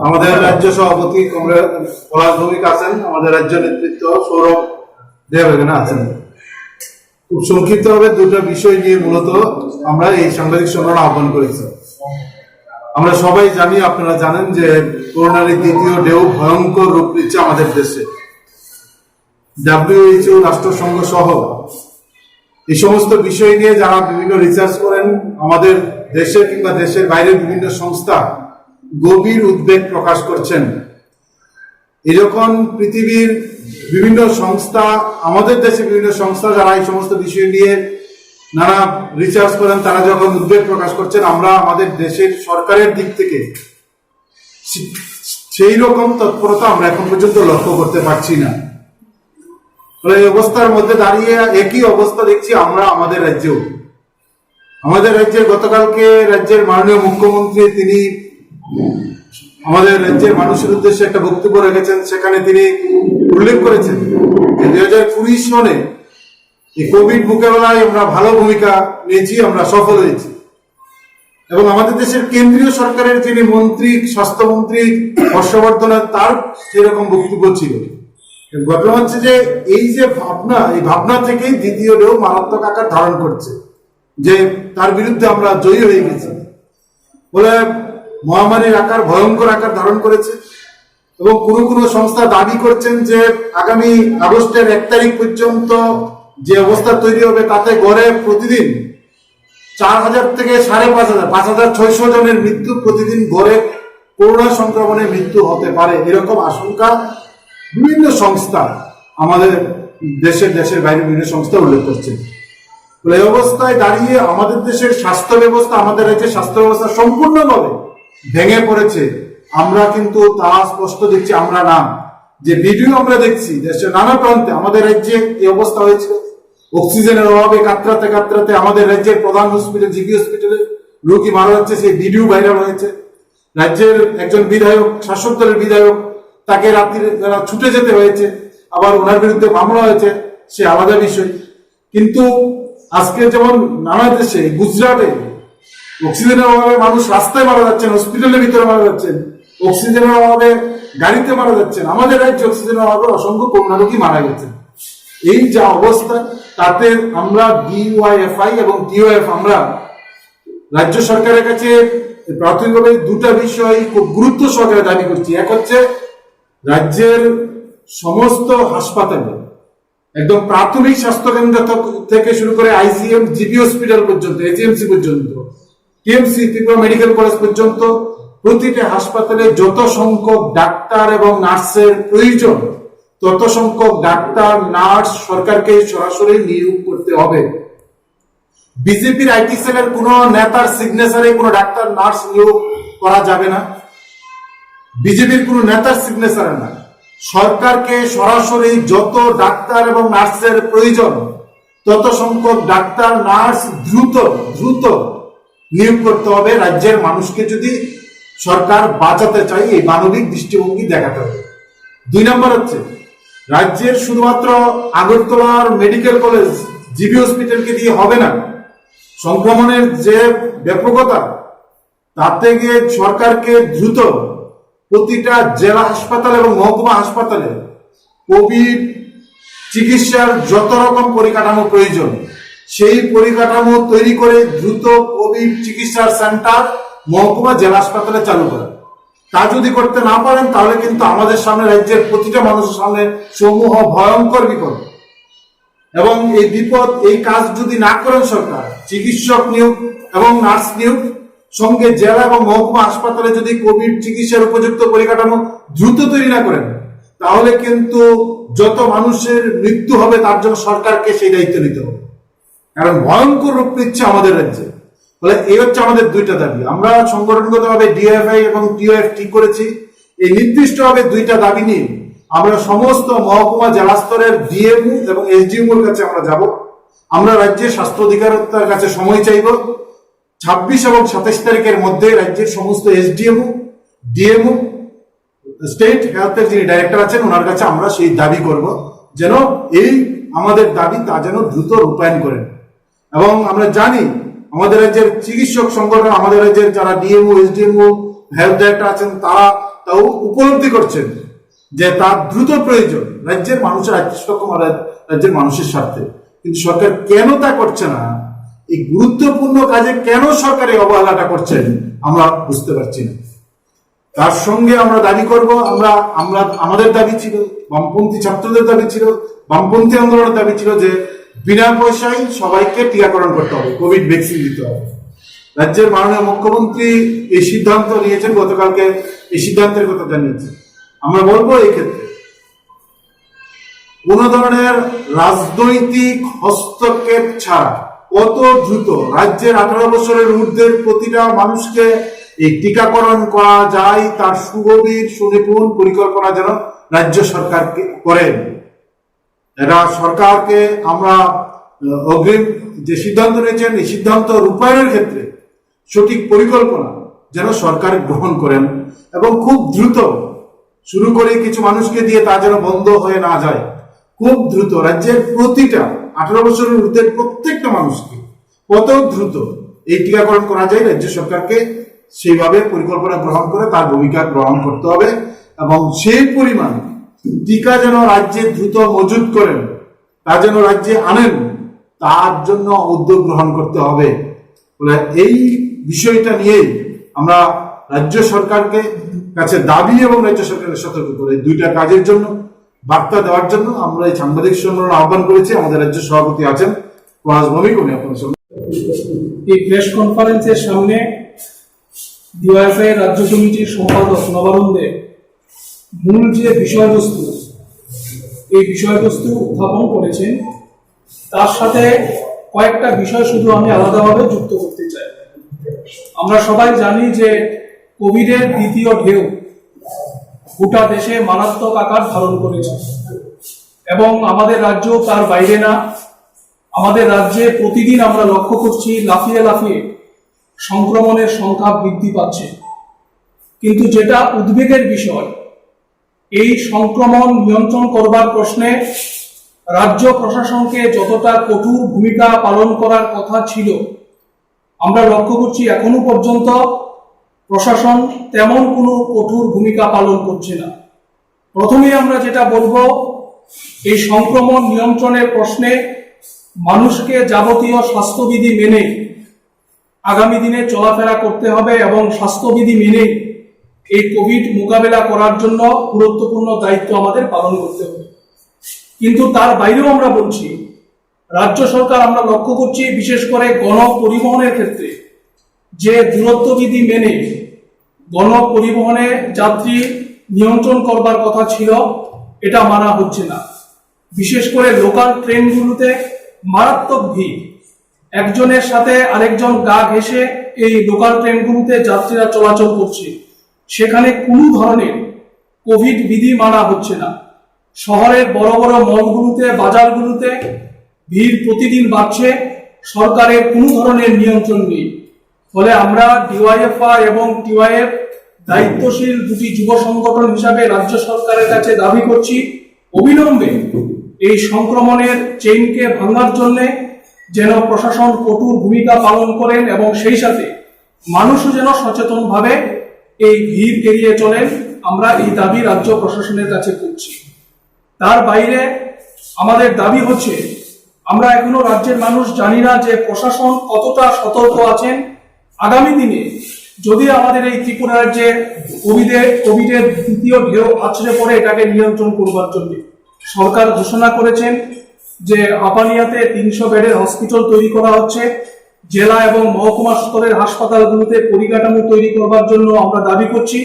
আমাদের রাজ্য সভাপতি কমরেড পলাশ ভৌমিক আছেন, আমাদের রাজ্য নেতৃত্ব সৌরভ দেব এখানে আছেন। খুব সংক্ষিপ্ত ভাবে দুটো বিষয় নিয়ে মূলত আমরা এই সাংবাদিক সম্মেলন আহ্বান করেছি। আমরা সবাই জানি, আপনারা জানেন যে করোনার দ্বিতীয় ঢেউ ভয়ঙ্কর রূপ নিচ্ছে আমাদের দেশে। WHO, রাষ্ট্রসংঘ সহ এই সমস্ত বিষয় নিয়ে যারা বিভিন্ন রিসার্চ করেন, আমাদের দেশে কিংবা দেশের বাইরের বিভিন্ন সংস্থা গভীর উদ্বেগ প্রকাশ করছেন। এরকম পৃথিবীর বিভিন্ন সংস্থা, আমাদের দেশে বিভিন্ন সংস্থা যারা এই সমস্ত বিষয় নিয়ে নানা রিসার্চ করেন, তারা যখন উদ্বেগ প্রকাশ করছেন, আমরা আমাদের দেশের সরকারের দিক থেকে সেই রকম তৎপরতা আমরা এখন পর্যন্ত লক্ষ্য করতে পারছি না। এই অবস্থার মধ্যে দাঁড়িয়ে একই অবস্থা দেখছি আমরা আমাদের রাজ্যেও। আমাদের রাজ্যের গতকালকে রাজ্যের মাননীয় মুখ্যমন্ত্রী তিনি আমাদের রাজ্যের মানুষের উদ্দেশ্যে একটা বক্তব্য রেখেছেন। সেখানে তিনি উল্লেখ করেছেন যে 2020 সনে এই কোভিড মোকাবেলায় আমরা ভালো ভূমিকা নিয়েছি, আমরা সফল হয়েছি। এবং আমাদের দেশের কেন্দ্রীয় সরকারের যিনি মন্ত্রী, স্বাস্থ্যমন্ত্রী হর্ষবর্ধন, তার সেরকম বক্তব্য ছিল। ঘটনা হচ্ছে যে এই যে ভাবনা, এই ভাবনা থেকেই দ্বিতীয় ঢেউ মারাত্মক আকার ধারণ করছে, যে তার বিরুদ্ধে আমরা জয়ী হয়ে গেছি বলে মহামারীর আকার ভয়ঙ্কর আকার ধারণ করেছে। এবং কোনো সংস্থা দাবি করছেন যে আগামী আগস্টের 1 তারিখ পর্যন্ত যে অবস্থা তৈরি হবে, তাতে গড়ে প্রতিদিন 4000 থেকে 5500, 5600 জনের মৃত্যু প্রতিদিন গড়ে করোনা সংক্রমণে মৃত্যু হতে পারে, এরকম আশঙ্কা বিভিন্ন সংস্থা আমাদের দেশের বাইরে বিভিন্ন সংস্থা উল্লেখ করছে। এই অবস্থায় দাঁড়িয়ে আমাদের দেশের স্বাস্থ্য ব্যবস্থা, আমাদের রাজ্যের স্বাস্থ্য ব্যবস্থা সম্পূর্ণভাবে ভেঙে পড়েছে। আমরা কিন্তু তা স্পষ্ট দেখছি, আমরা না, যে ভিডিও আমরা দেখছি দেশের নানা প্রান্তে আমাদের রাজ্যে এই অবস্থা হয়েছিল। অক্সিজেনের অভাবে কাতরাতে আমাদের রাজ্যের প্রধান হসপিটাল, জিবি হসপিটালে রোগী মারা যাচ্ছে, সেই ভিডিও ভাইরাল হয়েছে। রাজ্যের একজন বিধায়ক, শাসক দলের বিধায়ক, তাকে রাত্রিরে ছুটে যেতে হয়েছে, আবার ওনার বিরুদ্ধে মামলা হয়েছে, সে আলাদা বিষয়। কিন্তু আজকে যেমন নানা দেশে, গুজরাটে অক্সিজেনের অভাবে মানুষ রাস্তায় মারা যাচ্ছেন, হসপিটালের ভিতরে মারা যাচ্ছেন, অক্সিজেনের অভাবে গাড়িতে মারা যাচ্ছেন। আমাদের রাজ্যে অক্সিজেনের অভাবে অসংখ্য করোনা রোগী মারা গেছেন। এই যা অবস্থা, তাতে আমরা DYFI এবং DYF আমরা রাজ্য সরকারের কাছে প্রাথমিকভাবে দুটা বিষয় খুব গুরুত্ব সহকারে দাবি করছি। এক হচ্ছে রাজ্যের সমস্ত হাসপাতালে, একদম প্রাথমিক স্বাস্থ্যকেন্দ্র থেকে শুরু করে ICM, জিবি হসপিটাল পর্যন্ত, AGMC পর্যন্ত, TMC, ত্রিপুরা মেডিকেল কলেজ পর্যন্ত প্রতিটা হাসপাতালে যত সংখ্যক ডাক্তার এবং নার্সের প্রয়োজন, তত সংখ্যক ডাক্তার নার্স সরকারকে সরাসরি নিয়োগ করতে হবে। বিজেপির IT সেলের কোন নেতার সিগনেচারে কোন ডাক্তার নার্স নিয়োগ করা যাবে না। বিজেপির কোন নেতার সিগনেচারে না, সরকারকে সরাসরি যত ডাক্তার এবং নার্সের প্রয়োজন, তত সংখ্যক ডাক্তার নার্স দ্রুত নিয়োগ করতে হবে। রাজ্যের মানুষকে যদি সরকার বাঁচাতে চায়, এই মানবিক দৃষ্টিভঙ্গি দেখাতে হবে। 2 নম্বর হচ্ছে রাজ্যের শুধুমাত্র আগরতলার মেডিকেল কলেজ, জিবি হসপিটালকে দিয়ে হবে না। সংক্রমণের যে ব্যাপকতা, তাতে গিয়ে সরকারকে দ্রুত প্রতিটা জেলা হাসপাতাল এবং মহকুমা হাসপাতালে কোভিড চিকিৎসার যত রকম পরিকাঠামো প্রয়োজন, সেই পরিকাঠামো তৈরি করে দ্রুত কোভিড চিকিৎসার সেন্টার মহকুমা জেলা হাসপাতালে চালু করা। তা যদি করতে না পারেন, তাহলে কিন্তু আমাদের সামনে, রাজ্যের প্রতিটা মানুষের সামনে সমূহ ভয়ঙ্কর বিপদ। এবং এই বিপদ, এই কাজ যদি না করেন সরকার, চিকিৎসক নিয়োগ এবং নার্স নিয়োগ, সঙ্গে জেলা এবং মহকুমা হাসপাতালে যদি কোভিড চিকিৎসার উপযুক্ত পরিকাঠামো দ্রুত তৈরি না করেন, তাহলে কিন্তু যত মানুষের মৃত্যু হবে, তার জন্য সরকারকে সেই দায়িত্ব নিতে হবে। কারণ ভয়ঙ্কর রূপ নিচ্ছে আমাদের রাজ্যে। বলে এই হচ্ছে আমাদের দুইটা দাবি। আমরা সংগঠনগতভাবে DYFI এবং DYF ঠিক করেছি, এই নির্দিষ্টভাবে দুইটা দাবি নিয়ে আমরা সমস্ত মহকুমা জেলা স্তরের DMO এবং SDMOর কাছে আমরা যাব। আমরা রাজ্যের স্বাস্থ্য অধিকারিতার কাছে সময় চাইব। 26 এবং 27 তারিখের মধ্যে রাজ্যের সমস্ত SDMO, DMO, স্টেট হেলথের যিনি ডাইরেক্টর আছেন, ওনার কাছে আমরা সেই দাবি করব, যেন এই আমাদের দাবি তা যেন দ্রুত রূপায়ণ করেন। এবং আমরা জানি আমাদের রাজ্যের চিকিৎসক সংগঠন, আমাদের রাজ্যের যারা ডিএমও এসডিএমও হেলথ ডাইরেক্টর আছেন, তাও উপলব্ধি করছেন যে তার দ্রুত প্রয়োজন রাজ্যের মানুষের আত্মসক্ষম রাজ্যের মানুষের স্বার্থে। কিন্তু সরকার কেন তা করছে না, এই গুরুত্বপূর্ণ কাজে কেন সরকার এই অবহেলাটা করছেন আমরা বুঝতে পারছি না। তার সঙ্গে আমরা দাবি করব, আমাদের দাবি ছিল, বামপন্থী ছাত্রদের দাবি ছিল, বামপন্থী আন্দোলনের দাবি ছিল যে বিনা পয়সায় সবাইকে টিকাকরণ করতে হবে, কোভিড ভ্যাকসিন দিতে হবে। রাজ্যের মাননীয় মুখ্যমন্ত্রী এই সিদ্ধান্ত নিয়েছেন, গতকালকে এই সিদ্ধান্তের কথা জানিয়েছেন। আমরা বলবো এই ক্ষেত্রে কোন ধরনের রাজনৈতিক হস্তক্ষেপ ছাড়া কত দ্রুত রাজ্যের 18 বছরের ঊর্ধ্বের প্রতিটা মানুষকে এই টিকাকরণ করা যায় তার সুগভীর সুনিপুণ পরিকল্পনা যেন রাজ্য সরকার করেন। এটা সরকারকে আমরা অগ্রিম যে সিদ্ধান্ত নিয়েছেন, এই সিদ্ধান্ত রূপায়ণের ক্ষেত্রে সঠিক পরিকল্পনা যেন সরকার গ্রহণ করেন এবং খুব দ্রুত শুরু করে কিছু মানুষকে দিয়ে তা যেন বন্ধ হয়ে না যায়। খুব দ্রুত রাজ্যের প্রতিটা 18 বছরের ঊর্ধ্বের প্রত্যেকটা মানুষকে কত দ্রুত এই টিকাকরণ করা যায়, রাজ্য সরকারকে সেইভাবে পরিকল্পনা গ্রহণ করে তার ভূমিকা গ্রহণ করতে হবে এবং সেই পরিমাণ টিকা যেন রাজ্যে দ্রুত মজুত করেন, তা যেন রাজ্যে আনেন, তার জন্য উদ্যোগ গ্রহণ করতে হবে। এই বিষয়টা নিয়েই আমরা রাজ্য সরকারকে কাছে দাবি এবং রাজ্য সরকারের সতর্ক করে দুইটা কাজের জন্য বার্তা দেওয়ার জন্য আমরা এই সাংবাদিক সম্মেলন আহ্বান করেছি। আমাদের রাজ্য সভাপতি আছেন পলাশ ভৌমিক, উনি আপনার সঙ্গে এই প্রেস কনফারেন্সের সামনে ডিওয়াইএফআই রাজ্য কমিটির সম্পাদক নবানন্দে মূল যে বিষয়বস্তু, এই বিষয়বস্তু উত্থাপন করেছেন, তার সাথে কয়েকটা বিষয় শুধু আমি আলাদাভাবে যুক্ত করতে চাই। আমরা সবাই জানি যে কোভিডের দ্বিতীয় ঢেউ গোটা দেশে মারাত্মক আকার ধারণ করেছে এবং আমাদের রাজ্য তার বাইরে না। আমাদের রাজ্যে প্রতিদিন আমরা লক্ষ্য করছি লাফিয়ে লাফিয়ে সংক্রমণের সংখ্যা বৃদ্ধি পাচ্ছে। কিন্তু যেটা উদ্বেগের বিষয়, এই সংক্রমণ নিয়ন্ত্রণ করবার প্রশ্নে রাজ্য প্রশাসনকে যতটা কঠোর ভূমিকা পালন করার কথা ছিল, আমরা লক্ষ্য করছি এখনো পর্যন্ত প্রশাসন তেমন কোনো কঠোর ভূমিকা পালন করছে না। প্রথমেই আমরা যেটা বলবো, এই সংক্রমণ নিয়ন্ত্রণের প্রশ্নে মানুষকে যাবতীয় স্বাস্থ্যবিধি মেনে আগামী দিনে চলাফেরা করতে হবে এবং স্বাস্থ্যবিধি মেনে এই কোভিড মোকাবেলা করার জন্য গুরুত্বপূর্ণ দায়িত্ব আমাদের পালন করতে হবে। কিন্তু তার বাইরেও আমরা বলছি, রাজ্য সরকার আমরা লক্ষ্য করছি বিশেষ করে গণপরিবহনের ক্ষেত্রে যে দূরত্ববিধি মেনে গণপরিবহনে যাত্রী নিয়ন্ত্রণ করবার কথা ছিল, এটা মানা হচ্ছে না। বিশেষ করে লোকাল ট্রেনগুলোতে মারাত্মক ভিড়, একজনের সাথে আরেকজন গা ঘেঁষে এই লোকাল ট্রেনগুলোতে যাত্রীরা চলাচল করছে, সেখানে কোনো ধরনের কোভিড বিধি মানা হচ্ছে না। শহরের বড় বড় মলগুলোতে, বাজারগুলোতে ভিড় প্রতিদিন বাড়ছে, সরকারের কোনো ধরনের নিয়ন্ত্রণ নেই। ফলে আমরা ডিওয়াইএফআই এবং টিওয়াইএফ দায়িত্বশীল দুটি যুব সংগঠন হিসাবে রাজ্য সরকারের কাছে দাবি করছি, অবিলম্বে এই সংক্রমণের চেইনকে ভাঙার জন্য যেন প্রশাসন কঠোর ভূমিকা পালন করেন এবং সেই সাথে মানুষও যেন সচেতনভাবে এই ভিড় এড়িয়ে চলেন। আমরা এই দাবি রাজ্য প্রশাসনের কাছে করছি। তার বাইরে আমাদের দাবি হচ্ছে, আমরা এখনো রাজ্যের মানুষ জানি না যে প্রশাসন কতটা সতর্ক আছেন। আগামী দিনে যদি আমাদের এই ত্রিপুরা রাজ্যে কোভিডের দ্বিতীয় ঢেউ আছড়ে পড়ে, এটাকে নিয়ন্ত্রণ করবার জন্য সরকার ঘোষণা করেছেন যে আপানিয়াতে 300 বেডের হসপিটাল তৈরি করা হচ্ছে। জেলা এবং মহকুমা স্তরের হাসপাতালগুলোতে পরিকাঠামো তৈরি করবার জন্য আমরা দাবি করছি।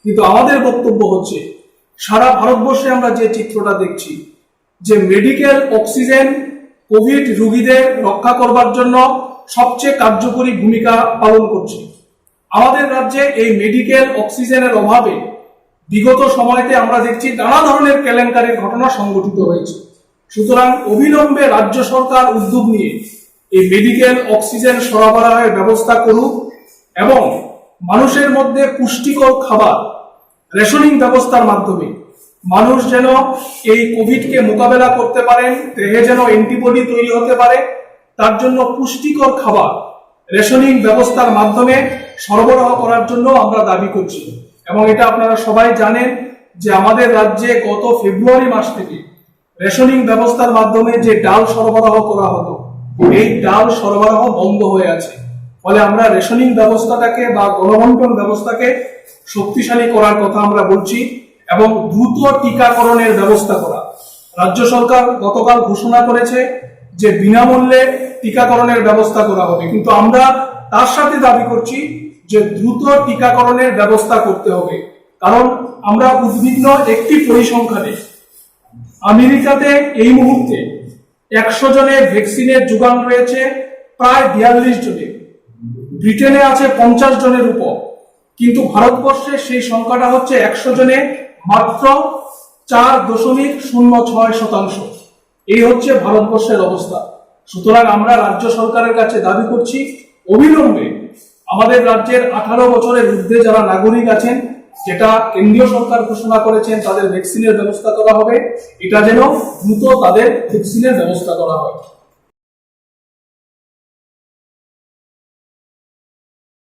কিন্তু আমাদের বক্তব্য হচ্ছে, সারা ভারতবর্ষে আমরা যে চিত্রটা দেখছি, যে মেডিকেল অক্সিজেন কোভিড রোগীদের রক্ষা করবার জন্য সবচেয়ে কার্যকরী ভূমিকা পালন করছে, আমাদের রাজ্যে এই মেডিকেল অক্সিজেনের অভাবে বিগত সময়তে আমরা দেখছি নানা ধরনের কেলেঙ্কারির ঘটনা সংঘটিত হয়েছে। সুতরাং অবিলম্বে রাজ্য সরকার উদ্যোগ নিয়ে এই মেডিকেল অক্সিজেন সরবরাহের ব্যবস্থা করুক এবং মানুষের মধ্যে পুষ্টিকর খাবার রেশনিং ব্যবস্থার মাধ্যমে মানুষ যেন এই কোভিডকে মোকাবেলা করতে পারেন, দেহে যেন অ্যান্টিবডি তৈরি হতে পারে তার জন্য পুষ্টিকর খাবার রেশনিং ব্যবস্থার মাধ্যমে সরবরাহ করার জন্য আমরা দাবি করছি। এবং এটা আপনারা সবাই জানেন যে আমাদের রাজ্যে গত ফেব্রুয়ারি মাস থেকে রেশনিং ব্যবস্থার মাধ্যমে যে ডাল সরবরাহ করা হতো, এই ডাল সরবরাহ বন্ধ হয়ে আছে। ফলে আমরা রেশনিং ব্যবস্থাটাকে বা গণবন্টন ব্যবস্থাকে শক্তিশালী করার কথা আমরা বলছি এবং দ্রুত টিকাকরণের ব্যবস্থা করা। রাজ্য সরকার গতকাল ঘোষণা করেছে যে বিনামূল্যে টিকাকরণের ব্যবস্থা করা হবে, কিন্তু আমরা তার সাথে দাবি করছি যে দ্রুত টিকাকরণের ব্যবস্থা করতে হবে। কারণ আমরা উদ্বিগ্ন একটি পরিসংখ্যানে, আমেরিকাতে এই মুহূর্তে 100 জনের ভ্যাকসিনের যোগান রয়েছে প্রায় 42 জনের, ব্রিটেনে আছে 50 জনের উপর, কিন্তু ভারতবর্ষে সেই সংখ্যাটা হচ্ছে 100 জনে মাত্র 4.06%। এই হচ্ছে ভারতবর্ষের অবস্থা। সুতরাং আমরা রাজ্য সরকারের কাছে দাবি করছি অবিলম্বে আমাদের রাজ্যের 18 বছরের ঊর্ধ্বে যারা নাগরিক আছেন, যেটা কেন্দ্রীয় সরকার ঘোষণা করেছেন তাদের ভ্যাকসিনের ব্যবস্থা করা হবে, এটা যেন দ্রুত তাদের ভ্যাকসিনের ব্যবস্থা করা হয়।